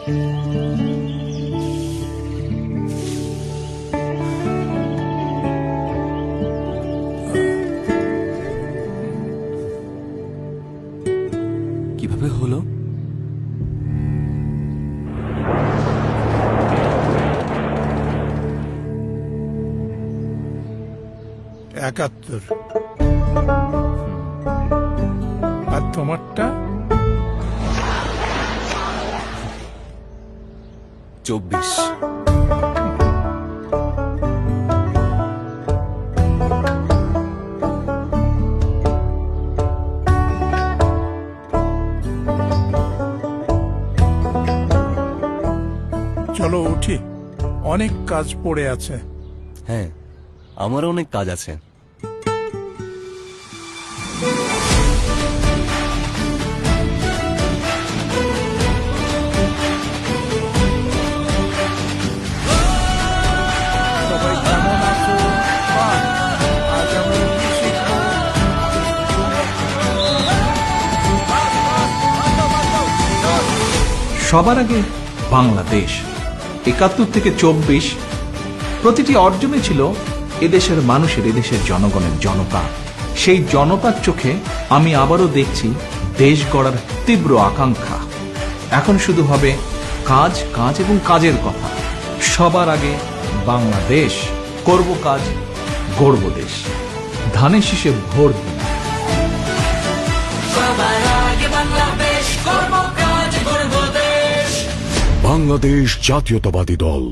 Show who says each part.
Speaker 1: কিভাবে হলো?
Speaker 2: একাত্তর। আর তোমারটা?
Speaker 1: 24।
Speaker 2: চলো উঠি, অনেক কাজ পড়ে আছে।
Speaker 1: হ্যাঁ, আমারও অনেক কাজ আছে।
Speaker 2: সবাই কেমন আছো? বাহ, আজ আমরা কি শিখবো?
Speaker 3: সবার আগে বাংলাদেশ ৭১ থেকে ২৪, প্রতিটি অর্জনে ছিল এদেশের মানুষের, এদেশের জনগণের, জনতা। সেই জনতার চোখে আমি আবারও দেখছি দেশ গড়ার তীব্র আকাঙ্ক্ষা। এখন শুধু হবে কাজ, কাজ এবং কাজের কথা। সবার আগে বাংলাদেশ, করব কাজ, গড়ব দেশ। ধানের শীষে ভোট দিন।
Speaker 4: বাংলাদেশ জাতীয়তাবাদী দল।